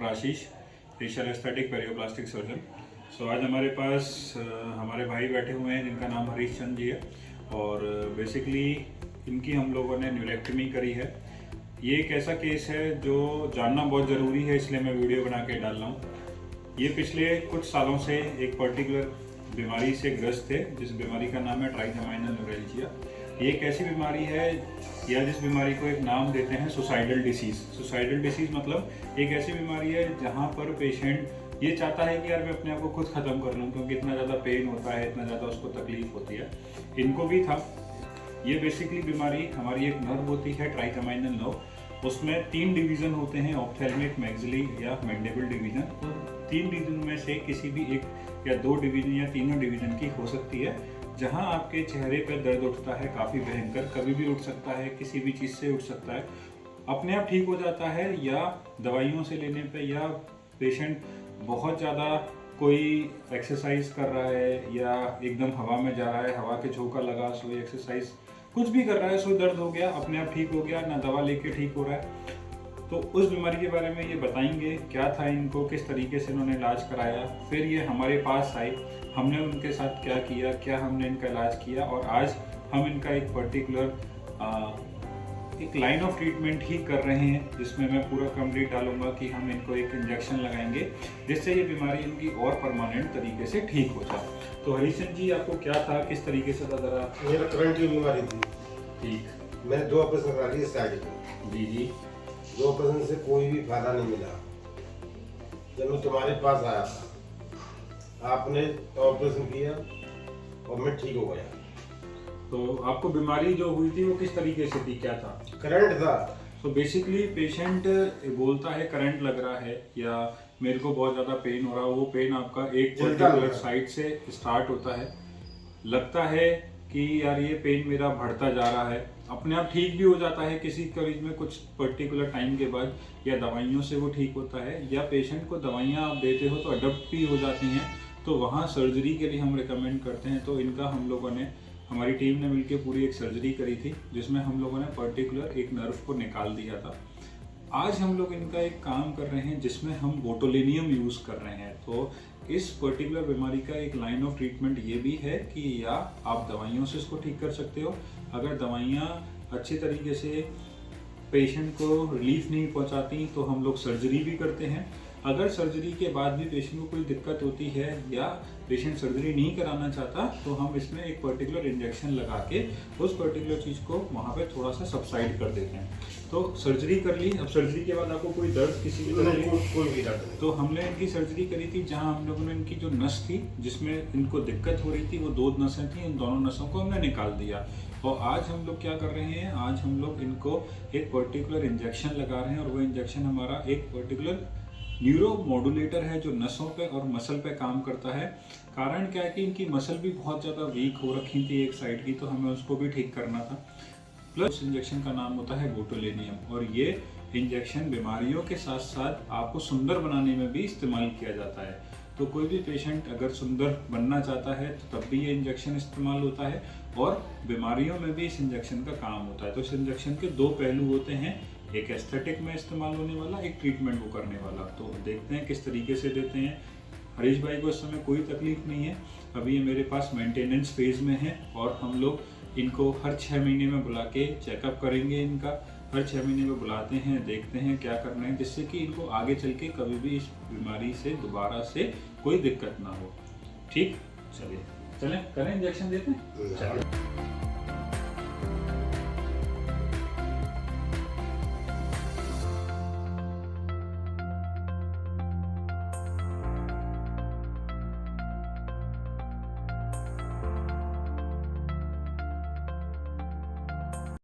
Doctor आशीष, facial aesthetic पेरियोप्लास्टिक surgeon. सो आज हमारे पास हमारे भाई बैठे हुए हैं जिनका नाम हरीश चंद जी है और बेसिकली इनकी हम लोगों ने न्यूरेक्टमी करी है। ये एक ऐसा केस है जो जानना बहुत ज़रूरी है, इसलिए मैं वीडियो बना के डाल रहा हूँ। ये पिछले कुछ सालों से एक पर्टिकुलर बीमारी से ग्रस्त थे, जिस बीमारी का नाम है ट्राइजेमाइनल न्यूरैल्जिया। ये एक ऐसी बीमारी है या जिस बीमारी को एक नाम देते हैं सुसाइडल डिसीज़। सुसाइडल डिसीज़ मतलब एक ऐसी बीमारी है जहाँ पर पेशेंट ये चाहता है कि यार मैं अपने आप को खुद ख़त्म कर लूँ, क्योंकि इतना ज़्यादा पेन होता है, इतना ज़्यादा उसको तकलीफ होती है। इनको भी था। ये बेसिकली बीमारी हमारी एक नर्व होती है ट्राइजेमाइनल नर्व, उसमें 3 डिवीज़न होते हैं, ऑप्थेल्मिक, मैक्सिलरी या मैंडिबल डिवीज़न। तो 3 डिवीज़न में से किसी भी एक या 2 डिवीज़न या तीनों डिवीज़न की हो सकती है, जहां आपके चेहरे पर दर्द उठता है काफ़ी भयंकर, कभी भी उठ सकता है, किसी भी चीज़ से उठ सकता है, अपने आप ठीक हो जाता है, या दवाइयों से लेने पे, या पेशेंट बहुत ज़्यादा कोई एक्सरसाइज कर रहा है या एकदम हवा में जा रहा है, हवा के झोंका लगा, सो एक्सरसाइज कुछ भी कर रहा है, सो दर्द हो गया, अपने आप ठीक हो गया, ना दवा लेके ठीक हो रहा है। तो उस बीमारी के बारे में ये बताएंगे, क्या था इनको, किस तरीके से इन्होंने इलाज कराया, फिर ये हमारे पास आए, हमने उनके साथ क्या किया, क्या हमने इनका इलाज किया, और आज हम इनका एक पर्टिकुलर एक लाइन ऑफ ट्रीटमेंट ही कर रहे हैं, जिसमें मैं पूरा कंप्लीट डालूंगा कि हम इनको एक इंजेक्शन लगाएंगे जिससे ये बीमारी इनकी और परमानेंट तरीके से ठीक हो जाए। तो हरीश चंद जी, आपको क्या था, किस तरीके से था जरा? मेरा करंट की बीमारी थी। ठीक। मैंने 2 ऑपरेशन करा लिए साइड में। जी। 2 ऑपरेशन से कोई भी फायदा नहीं मिला। जब मैं तुम्हारे पास आया था, आपने ऑपरेशन किया और मैं ठीक हो गया। तो आपको बीमारी जो हुई थी वो किस तरीके से थी, क्या था? करंट था। तो बेसिकली पेशेंट बोलता है करंट लग रहा है या मेरे को बहुत ज़्यादा पेन हो रहा है। वो पेन आपका एक पर्टिकुलर साइड से स्टार्ट होता है, लगता है कि यार ये पेन मेरा बढ़ता जा रहा है, अपने आप ठीक भी हो जाता है किसी मरीज में कुछ पर्टिकुलर टाइम के बाद, या दवाइयों से वो ठीक होता है, या पेशेंट को दवाइयाँ आप देते हो तो अडप्ट भी हो जाती हैं, तो वहाँ सर्जरी के लिए हम रिकमेंड करते हैं। तो इनका हम लोगों ने, हमारी टीम ने मिलकर पूरी एक सर्जरी करी थी, जिसमें हम लोगों ने पर्टिकुलर एक नर्व को निकाल दिया था। आज हम लोग इनका एक काम कर रहे हैं जिसमें हम बोटुलिनियम यूज़ कर रहे हैं। तो इस पर्टिकुलर बीमारी का एक लाइन ऑफ ट्रीटमेंट ये भी है कि या आप दवाइयों से इसको ठीक कर सकते हो, अगर दवाइयाँ अच्छी तरीके से पेशेंट को रिलीफ नहीं पहुंचाती तो हम लोग सर्जरी भी करते हैं। अगर सर्जरी के बाद भी पेशेंट को कोई दिक्कत होती है या पेशेंट सर्जरी नहीं कराना चाहता, तो हम इसमें एक पर्टिकुलर इंजेक्शन लगा के उस पर्टिकुलर चीज़ को वहाँ पे थोड़ा सा सबसाइड कर देते हैं। तो सर्जरी कर ली। अब सर्जरी के बाद आपको कोई दर्द किसी भी तरह कोई भी दर्द नहीं। तो हमने इनकी सर्जरी करी थी, जहाँ हम लोगों ने इनकी जो नस थी जिसमें इनको दिक्कत हो रही थी, वो 2 नसें थी, इन दोनों नसों को हमने निकाल दिया। और आज हम लोग क्या कर रहे हैं, आज हम लोग इनको एक पर्टिकुलर इंजेक्शन लगा रहे हैं, और वो इंजेक्शन हमारा एक पर्टिकुलर न्यूरो मॉड्यूलेटर है जो नसों पे और मसल पे काम करता है। कारण क्या है कि इनकी मसल भी बहुत ज़्यादा वीक हो रखी थी एक साइड की, तो हमें उसको भी ठीक करना था। प्लस इंजेक्शन का नाम होता है बोटुलिनियम, और ये इंजेक्शन बीमारियों के साथ साथ आपको सुंदर बनाने में भी इस्तेमाल किया जाता है। तो कोई भी पेशेंट अगर सुंदर बनना चाहता है तो तब भी ये इंजेक्शन इस्तेमाल होता है, और बीमारियों में भी इस इंजेक्शन का काम होता है। तो इस इंजेक्शन के 2 पहलू होते हैं, एक एस्थेटिक में इस्तेमाल होने वाला, एक ट्रीटमेंट को करने वाला। तो देखते हैं किस तरीके से देते हैं। हरीश भाई को इस समय कोई तकलीफ नहीं है, अभी ये मेरे पास मेंटेनेंस फेज में है, और हम लोग इनको हर 6 महीने में बुला के चेकअप करेंगे। इनका हर 6 महीने में बुलाते हैं, देखते हैं क्या करना है, जिससे कि इनको आगे चल के कभी भी इस बीमारी से दोबारा से कोई दिक्कत ना हो। ठीक, चलिए चलें, करें इंजेक्शन देते हैं। चलिए।